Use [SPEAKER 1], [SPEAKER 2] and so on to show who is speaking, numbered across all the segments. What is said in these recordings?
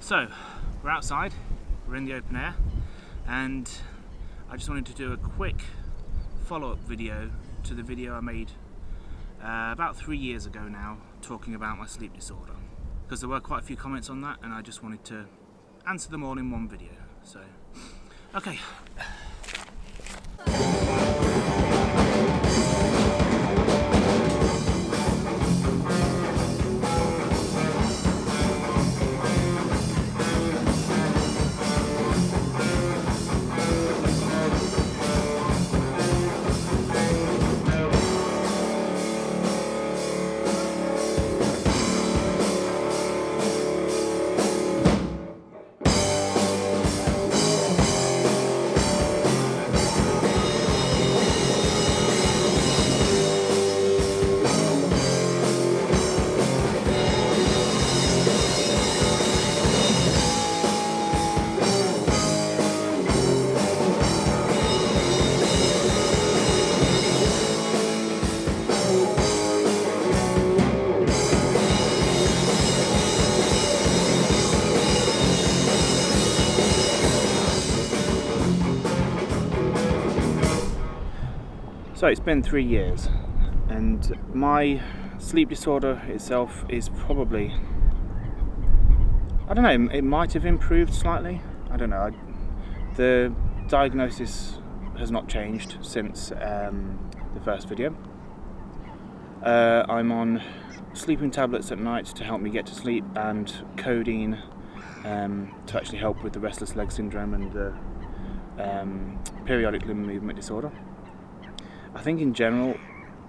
[SPEAKER 1] So, we're outside, we're in the open air, and I just wanted to do a quick follow-up video to the video I made about 3 years ago now, talking about my sleep disorder, because there were quite a few comments on that and I just wanted to answer them all in one video. So, okay. So it's been 3 years, and my sleep disorder itself is probably, I don't know, it might have improved slightly. I don't know. The diagnosis has not changed since the first video. I'm on sleeping tablets at night to help me get to sleep, and codeine to actually help with the restless leg syndrome and the periodic limb movement disorder. I think in general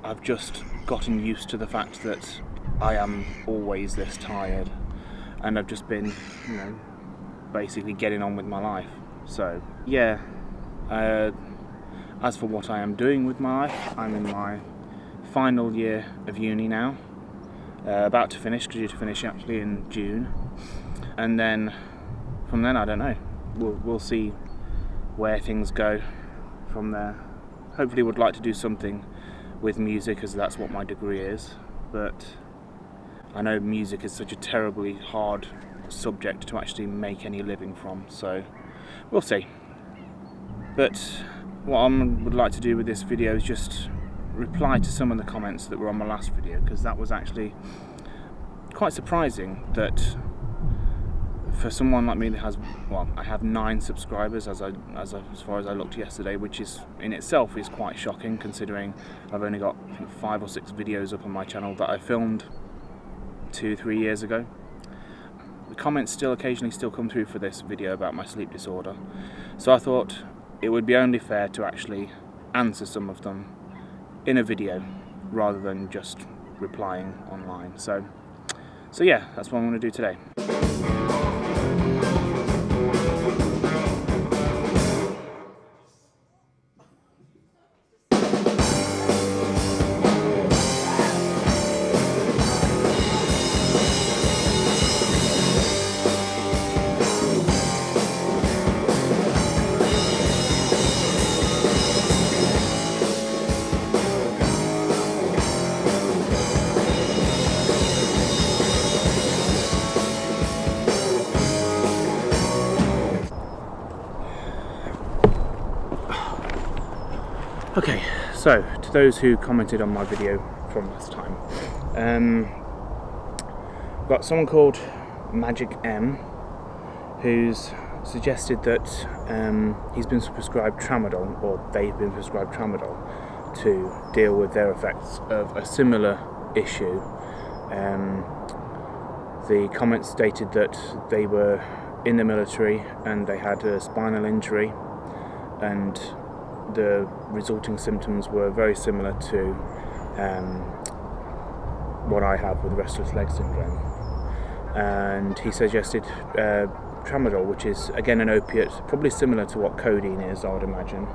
[SPEAKER 1] I've just gotten used to the fact that I am always this tired, and I've just been, basically getting on with my life. So yeah, as for what I am doing with my life, I'm in my final year of uni now, about to finish, due to finish actually in June, and then from then I don't know, we'll see where things go from there. Hopefully would like to do something with music, as that's what my degree is, but I know music is such a terribly hard subject to actually make any living from, so we'll see. But what I would like to do with this video is just reply to some of the comments that were on my last video, because that was actually quite surprising that for someone like me that has, well, I have 9 subscribers as far as I looked yesterday, which is in itself is quite shocking, considering I've only got, I think, 5 or 6 videos up on my channel that I filmed 2-3 years ago. The comments still occasionally come through for this video about my sleep disorder, so I thought it would be only fair to actually answer some of them in a video rather than just replying online. So yeah, that's what I'm going to do today. Okay, so to those who commented on my video from last time, I've got someone called Magic M who's suggested that he's been prescribed tramadol, or they've been prescribed tramadol to deal with their effects of a similar issue. The comments stated that they were in the military and they had a spinal injury, and the resulting symptoms were very similar to what I have with restless leg syndrome. And he suggested tramadol, which is again an opiate, probably similar to what codeine is, I would imagine.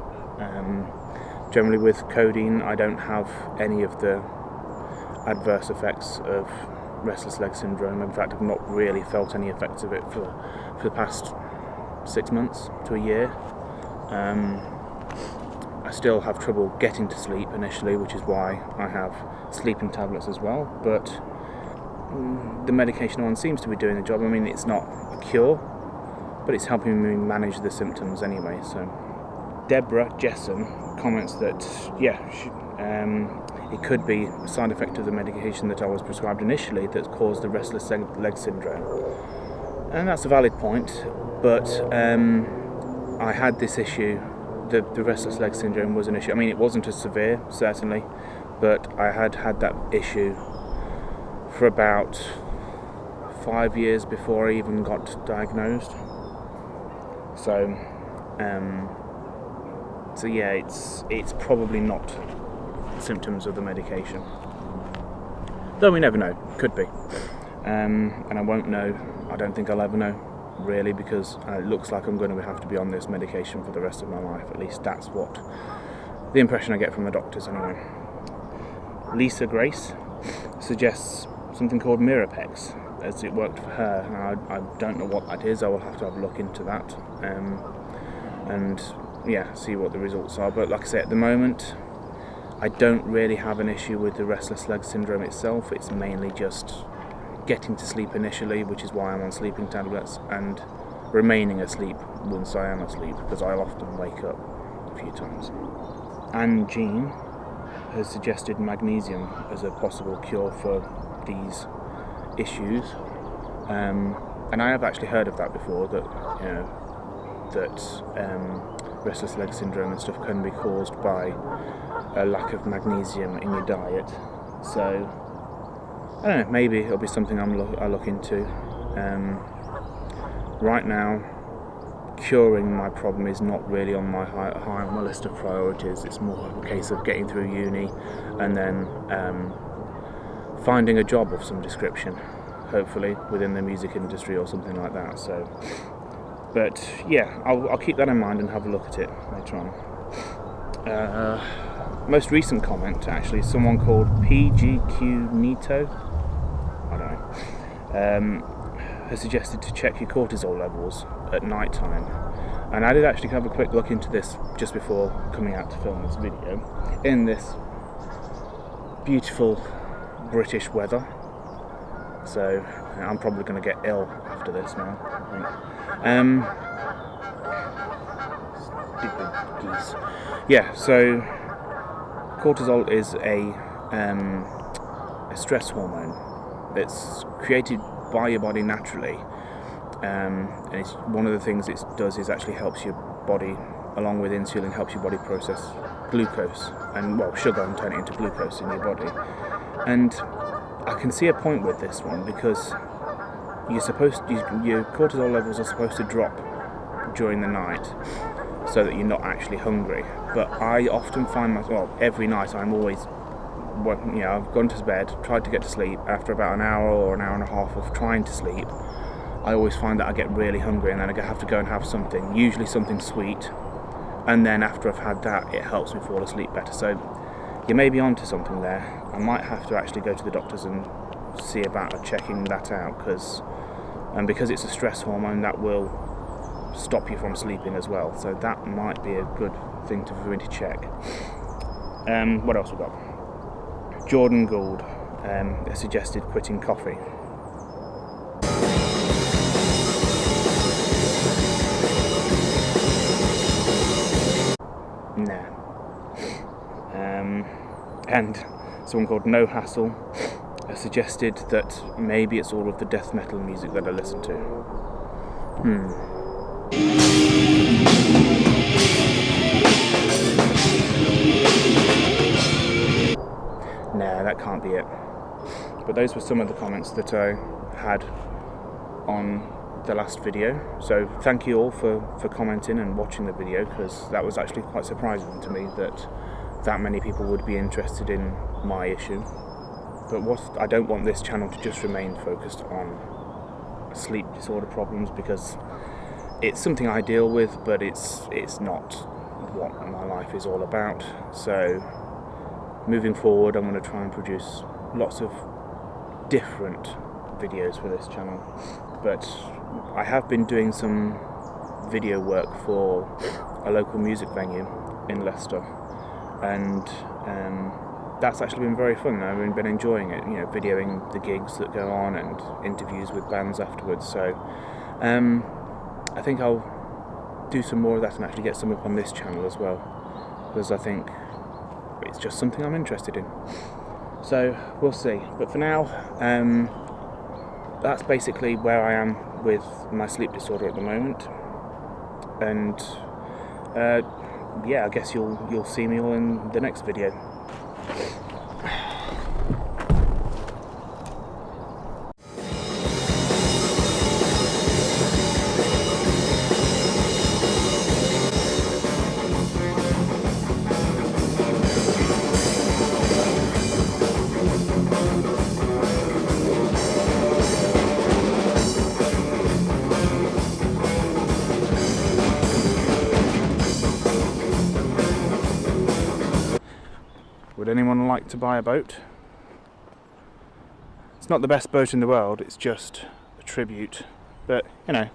[SPEAKER 1] Generally with codeine I don't have any of the adverse effects of restless leg syndrome. In fact, I've not really felt any effects of it for the past 6 months to a year. I still have trouble getting to sleep initially, which is why I have sleeping tablets as well, but the medication I'm on seems to be doing the job. I mean, it's not a cure, but it's helping me manage the symptoms anyway. So Deborah Jessen comments that it could be a side effect of the medication that I was prescribed initially that caused the restless leg syndrome, and that's a valid point. But I had this issue. The restless leg syndrome was an issue. I mean, it wasn't as severe, certainly, but I had that issue for about 5 years before I even got diagnosed. So yeah, it's probably not symptoms of the medication. Though we never know, could be. And I won't know, I don't think I'll ever know, really, because it looks like I'm going to have to be on this medication for the rest of my life. At least that's what the impression I get from the doctors anyway. Lisa Grace suggests something called Mirapex, as it worked for her. Now, I don't know what that is. I will have to have a look into that and see what the results are. But like I say, at the moment I don't really have an issue with the restless leg syndrome itself. It's mainly just getting to sleep initially, which is why I'm on sleeping tablets, and remaining asleep once I am asleep, because I often wake up a few times. Anne Jean has suggested magnesium as a possible cure for these issues, and I have actually heard of that before, that restless leg syndrome and stuff can be caused by a lack of magnesium in your diet. So I don't know, maybe it'll be something I'll look into. Right now, curing my problem is not really on my high on my list of priorities. It's more a case of getting through uni and then finding a job of some description, hopefully within the music industry or something like that. So, but yeah, I'll keep that in mind and have a look at it later on. Most recent comment, actually, someone called PGQ Nito, I don't know, has suggested to check your cortisol levels at night time. And I did actually have a quick look into this just before coming out to film this video, in this beautiful British weather. So I'm probably going to get ill after this now, I think. Stupid geese. Yeah, so cortisol is a stress hormone that's created by your body naturally, and it's one of the things it does is actually helps your body, along with insulin, helps your body process glucose and sugar, and turn it into glucose in your body. And I can see a point with this one, because your cortisol levels are supposed to drop during the night so that you're not actually hungry. But I often find every night I'm always, I've gone to bed, tried to get to sleep. After about an hour or an hour and a half of trying to sleep, I always find that I get really hungry, and then I have to go and have something, usually something sweet, and then after I've had that, it helps me fall asleep better. So you may be onto something there. I might have to actually go to the doctors and see about checking that out, because it's a stress hormone, that will stop you from sleeping as well. So that might be a good thing for me to check. What else we got? Jordan Gould suggested quitting coffee. Nah. And someone called No Hassle suggested that maybe it's all of the death metal music that I listen to. Nah, that can't be it. But those were some of the comments that I had on the last video. So thank you all for commenting and watching the video, because that was actually quite surprising to me that many people would be interested in my issue. But I don't want this channel to just remain focused on sleep disorder problems, because it's something I deal with, but it's not what my life is all about. So moving forward, I'm going to try and produce lots of different videos for this channel. But I have been doing some video work for a local music venue in Leicester, and that's actually been very fun. I've been enjoying it, you know, videoing the gigs that go on and interviews with bands afterwards. So I think I'll do some more of that and actually get some up on this channel as well, because I think it's just something I'm interested in. So we'll see. But for now, that's basically where I am with my sleep disorder at the moment. And yeah, I guess you'll see me all in the next video. Would anyone like to buy a boat? It's not the best boat in the world, it's just a tribute, but you know.